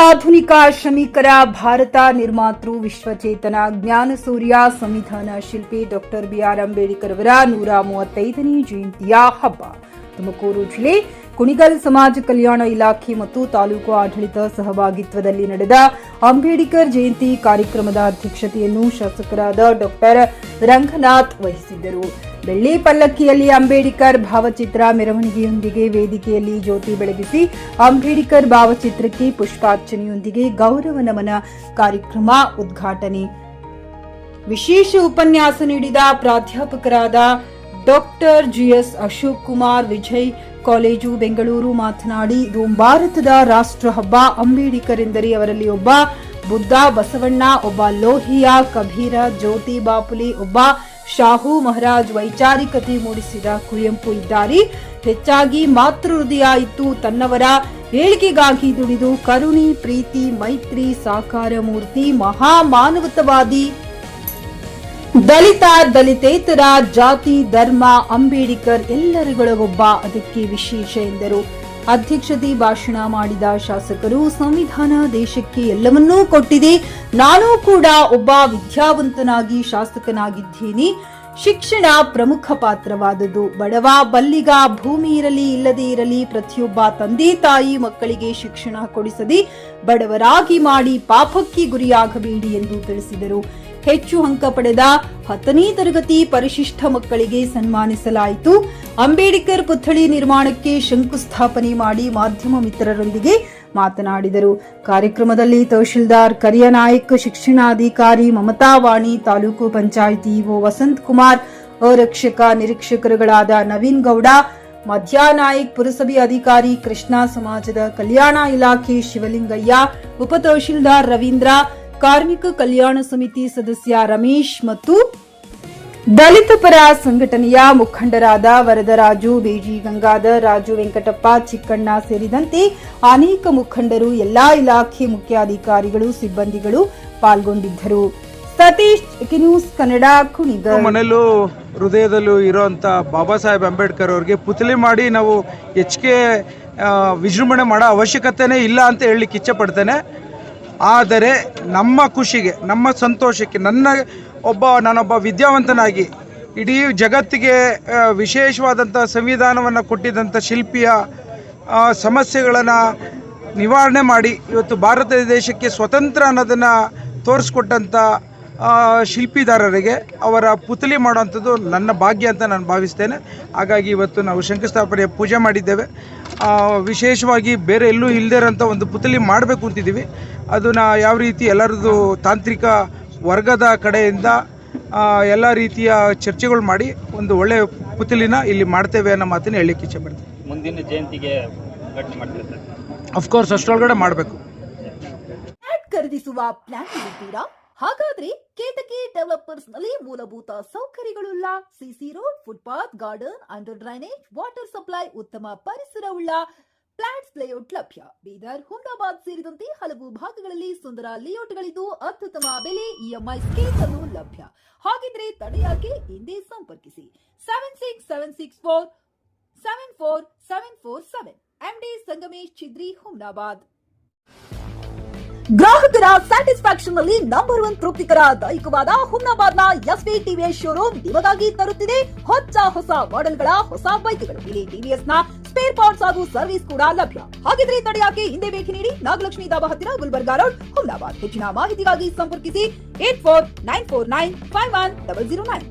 ಆಧುನಿಕ ಶ್ರಮಿಕರ ಭಾರತ ನಿರ್ಮಾತೃ ವಿಶ್ವಚೇತನ ಜ್ಞಾನ ಸೂರ್ಯ ಸಂವಿಧಾನ ಶಿಲ್ಪಿ ಡಾಕ್ಟರ್ ಬಿಆರ್ ಅಂಬೇಡ್ಕರ್ ಅವರ 135ನೇ ಜಯಂತಿಯ ಹಬ್ಬ ತುಮಕೂರು ಜಿಲ್ಲೆ ಕುಣಿಗಲ್ ಸಮಾಜ ಕಲ್ಯಾಣ ಇಲಾಖೆ ಮತ್ತು ತಾಲೂಕು ಆಡಳಿತ ಸಹಭಾಗಿತ್ವದಲ್ಲಿ ನಡೆದ ಅಂಬೇಡ್ಕರ್ ಜಯಂತಿ ಕಾರ್ಯಕ್ರಮದ ಅಧ್ಯಕ್ಷತೆಯನ್ನು ಶಾಸಕರಾದ ಡಾಕ್ಟರ್ ರಂಗನಾಥ್ ವಹಿಸಿದ್ದರು. ಬೆಳ್ಳಿ ಪಲ್ಲಕ್ಕಿಯಲ್ಲಿ ಅಂಬೇಡ್ಕರ್ ಭಾವಚಿತ್ರ ಮೆರವಣಿಗೆಯೊಂದಿಗೆ ವೇದಿಕೆಯಲ್ಲಿ ಜ್ಯೋತಿ ಬೆಳಗಿಸಿ ಅಂಬೇಡ್ಕರ್ ಭಾವಚಿತ್ರಕ್ಕೆ ಪುಷ್ಪಾರ್ಚನೆಯೊಂದಿಗೆ ಗೌರವ ನಮನ ಕಾರ್ಯಕ್ರಮ ಉದ್ಘಾಟನೆ. ವಿಶೇಷ ಉಪನ್ಯಾಸ ನೀಡಿದ ಪ್ರಾಧ್ಯಾಪಕರಾದ doctor G S Ashok Kumar Vijay college Bengaluru ಮಾತನಾಡಿ, ಇದು ಭಾರತದ ರಾಷ್ಟ್ರ ಹಬ್ಬ. ಅಂಬೇಡ್ಕರ್ ಎಂದರೆ ಅವರಲ್ಲಿ ಒಬ್ಬ ಬುದ್ಧ, ಬಸವಣ್ಣ ಒಬ್ಬ ಲೋಹಿಯಾ, ಕಬೀರ, ಜ್ಯೋತಿ ಬಾಪುಲೆ ಒಬ್ಬ ಶಾಹು ಮಹಾರಾಜ್, ವೈಚಾರಿಕತೆ ಮೂಡಿಸಿದ ಕುವೆಂಪು ಇದ್ದಾರೆ. ಹೆಚ್ಚಾಗಿ ಮಾತೃ ಹೃದಯ ಇತ್ತು, ತನ್ನವರ ಏಳಿಗೆಗಾಗಿ ದುಡಿದು ಕರುಣೆ, ಪ್ರೀತಿ, ಮೈತ್ರಿ, ಸಾಕಾರ ಮೂರ್ತಿ, ಮಹಾ ಮಾನವತಾವಾದಿ, ದಲಿತ, ದಲಿತೇತರ, ಜಾತಿ, ಧರ್ಮ, ಅಂಬೇಡ್ಕರ್ ಎಲ್ಲರಿಗೊಳಗೊಬ್ಬ, ಅದಕ್ಕೆ ವಿಶೇಷ ಎಂದರು. ಅಧ್ಯಕ್ಷತೆ ಭಾಷಣ ಮಾಡಿದ ಶಾಸಕರು, ಸಂವಿಧಾನ ದೇಶಕ್ಕೆ ಎಲ್ಲವನ್ನೂ ಕೊಟ್ಟಿದೆ. ನಾನು ಕೂಡ ಒಬ್ಬ ವಿದ್ಯಾವಂತನಾಗಿ ಶಾಸಕನಾಗಿದ್ದೇನೆ. ಶಿಕ್ಷಣ ಪ್ರಮುಖ ಪಾತ್ರವಾದದ್ದು. ಬಡವ, ಬಲ್ಲಿಗ, ಭೂಮಿ ಇರಲಿ ಇಲ್ಲದೇ ಇರಲಿ, ಪ್ರತಿಯೊಬ್ಬ ತಂದೆ ತಾಯಿ ಮಕ್ಕಳಿಗೆ ಶಿಕ್ಷಣ ಕೊಡಿಸದೆ ಬಡವರಾಗಿ ಮಾಡಿ ಪಾಪಕ್ಕೆ ಗುರಿಯಾಗಬೇಡಿ ಎಂದು ತಿಳಿಸಿದರು. ಹೆಚ್ಚು ಅಂಕ ಪಡೆದ 10ನೇ ತರಗತಿ ಪರಿಶಿಷ್ಟ ಮಕ್ಕಳಿಗೆ ಸನ್ಮಾನಿಸಲಾಯಿತು. ಅಂಬೇಡ್ಕರ್ ಪುತ್ಥಳಿ ನಿರ್ಮಾಣಕ್ಕೆ ಶಂಕುಸ್ಥಾಪನೆ ಮಾಡಿ ಮಾಧ್ಯಮ ಮಿತ್ರರೊಂದಿಗೆ ಮಾತನಾಡಿದರು. ಕಾರ್ಯಕ್ರಮದಲ್ಲಿ ತಹಶೀಲ್ದಾರ್ ಕರಿಯನಾಯಕ್, ಶಿಕ್ಷಣಾಧಿಕಾರಿ ಮಮತಾ ವಾಣಿ, ತಾಲೂಕು ಪಂಚಾಯಿತಿ ಇಒ ವಸಂತ್ ಕುಮಾರ್, ಆರಕ್ಷಕ ನಿರೀಕ್ಷಕರುಗಳಾದ ನವೀನ್ ಗೌಡ, ಮಧ್ಯಾನಾಯಕ್, ಪುರಸಭೆ ಅಧಿಕಾರಿ ಕೃಷ್ಣ, ಸಮಾಜದ ಕಲ್ಯಾಣ ಇಲಾಖೆ ಶಿವಲಿಂಗಯ್ಯ, ಉಪ ತಹಶೀಲ್ದಾರ್ ರವೀಂದ್ರ, ಕಾರ್ಮಿಕ ಕಲ್ಯಾಣ ಸಮಿತಿ ಸದಸ್ಯ ರಮೇಶ್ ಮತ್ತು ದಲಿತ ಪರ ಸಂಘಟನೆಯ ಮುಖಂಡರಾದ ವರದರಾಜು, ಬೇಜಿ ಗಂಗಾಧರ್, ರಾಜು, ವೆಂಕಟಪ್ಪ, ಚಿಕ್ಕಣ್ಣ ಸೇರಿದಂತೆ ಅನೇಕ ಮುಖಂಡರು, ಎಲ್ಲಾ ಇಲಾಖೆ ಮುಖ್ಯಾಧಿಕಾರಿಗಳು, ಸಿಬ್ಬಂದಿಗಳು ಪಾಲ್ಗೊಂಡಿದ್ದರು. ಸತೀಶ್, ನ್ಯೂಸ್ ಕನ್ನಡ, ಕುಣಿಗಲ್. ಮನೆಯಲ್ಲೂ ಹೃದಯದಲ್ಲೂ ಇರುವಂತ ಬಾಬಾ ಸಾಹೇಬ್ ಅಂಬೇಡ್ಕರ್ ಅವರಿಗೆ ಪುತ್ಥಳಿ ಮಾಡಿ ನಾವು ಹೆಚ್ಚಿಗೆ ವಿಜೃಂಭಣೆ ಮಾಡೋ ಅವಶ್ಯಕತೆನೇ ಇಲ್ಲ ಅಂತ ಹೇಳಲಿಕ್ಕೆ ಇಚ್ಛೆ ಪಡ್ತೇನೆ. ಆದರೆ ನಮ್ಮ ಖುಷಿಗೆ, ನಮ್ಮ ಸಂತೋಷಕ್ಕೆ, ನಾನೊಬ್ಬ ವಿದ್ಯಾವಂತನಾಗಿ ಇಡೀ ಜಗತ್ತಿಗೆ ವಿಶೇಷವಾದಂಥ ಸಂವಿಧಾನವನ್ನು ಕೊಟ್ಟಿದ್ದಂಥ ಶಿಲ್ಪಿಯ ಸಮಸ್ಯೆಗಳನ್ನು ನಿವಾರಣೆ ಮಾಡಿ ಇವತ್ತು ಭಾರತ ದೇಶಕ್ಕೆ ಸ್ವತಂತ್ರ ಅನ್ನೋದನ್ನು ತೋರಿಸ್ಕೊಟ್ಟಂಥ ಶಿಲ್ಪಿದಾರರಿಗೆ ಅವರ ಪುತ್ಥಳಿ ಮಾಡುವಂಥದ್ದು ನನ್ನ ಭಾಗ್ಯ ಅಂತ ನಾನು ಭಾವಿಸ್ತೇನೆ. ಹಾಗಾಗಿ ಇವತ್ತು ನಾವು ಶಂಕುಸ್ಥಾಪನೆಯ ಪೂಜೆ ಮಾಡಿದ್ದೇವೆ. ವಿಶೇಷವಾಗಿ ಬೇರೆ ಎಲ್ಲೂ ಇಲ್ಲದಿರೋಂಥ ಒಂದು ಪುತ್ಥಳಿ ಮಾಡಬೇಕು ಅಂತಿದ್ದೀವಿ. ಅದನ್ನು ಯಾವ ರೀತಿ ಎಲ್ಲರದ್ದು ತಾಂತ್ರಿಕ ವರ್ಗದ ಕಡೆಯಿಂದ ಎಲ್ಲ ರೀತಿಯ ಚರ್ಚೆಗಳು ಮಾಡಿ ಒಂದು ಒಳ್ಳೆಯ ಪುತ್ಥಳಿನ ಇಲ್ಲಿ ಮಾಡ್ತೇವೆ ಅನ್ನೋ ಮಾತನ್ನು ಹೇಳಲಿಕ್ಕೆ ಇಚ್ಛೆ ಪಡ್ತೀನಿ. ಮುಂದಿನ ಜಯಂತಿಗೆ ಅಫ್ಕೋರ್ಸ್ ಅಷ್ಟರೊಳಗಡೆ ಮಾಡಬೇಕು. ಖರೀದಿಸುವ ಪ್ಲಾನ್ ಇದ್ದೀರಾ? ಹಾಗಾದ್ರೆ ಕೇತಕಿ ಡೆವಲಪರ್ಸ್ ನಲ್ಲಿ ಮೂಲಭೂತ ಸೌಕರ್ಯಗಳುಳ್ಳ CC road, footpath, garden, under drainage, water supply, ಉತ್ತಮ ಪರಿಸರವುಳ್ಳ ಫ್ಲಾಟ್ಸ್ ಲೇಔಟ್ ಲಭ್ಯ. ಬೀದರ್, ಹುಮ್ನಾಬಾದ್ ಸೇರಿದಂತೆ ಹಲವು ಭಾಗಗಳಲ್ಲಿ ಸುಂದರ ಲೇಔಟ್ಗಳಿದ್ದು ಅತ್ಯುತ್ತಮ ಬೆಲೆ, ಇಎಂಐ ಸ್ಕೀಮ್ಸ್ ಅನ್ನು ಲಭ್ಯ. ಹಾಗಿದ್ರೆ ತಡೆಯಾಕೆ? ಹಿಂದೆ ಸಂಪರ್ಕಿಸಿ 7676474747 ಎಂಡಿ ಸಂಗಮೇಶ್ ಚಿದ್ರಿ, ಹುಮ್ನಾಬಾದ್. ಗ್ರಾಹಕರ ಸ್ಯಾಟಿಸ್ಫ್ಯಾಕ್ಷನ್ ನಲ್ಲಿ ನಂಬರ್ 1 ತೃಪ್ತಿಕರ ದೈಹಿಕವಾದ ಹುಮ್ನಾಬಾದ್ನ ಎಸ್ವಿ ಟಿವಿಎಸ್ ಶೋರೂಮ್ ನಿಮಗಾಗಿ ತರುತ್ತಿದೆ ಹೊಸ ಮಾಡೆಲ್ಗಳ ಹೊಸ ಬೈಕ್ಗಳು. ಇಲ್ಲಿ ಟಿವಿಎಸ್ ನ ಸ್ಪೇರ್ ಪಾರ್ಟ್ಸ್ ಹಾಗೂ ಸರ್ವಿಸ್ ಕೂಡ ಲಭ್ಯ. ಹಾಗಿದ್ರೆ ತಡೆಯಾಕೆ? ಹಿಂದೆ ಭೇಟಿ ನೀಡಿ, ನಾಗಲಕ್ಷ್ಮಿ ದಾಬಾ ಹತ್ತಿರ, ಗುಲ್ಬರ್ಗಾ ರೋಡ್, ಹುಮ್ನಾಬಾದ್. ಹೆಚ್ಚಿನ ಮಾಹಿತಿಗಾಗಿ ಸಂಪರ್ಕಿಸಿ 8494951009.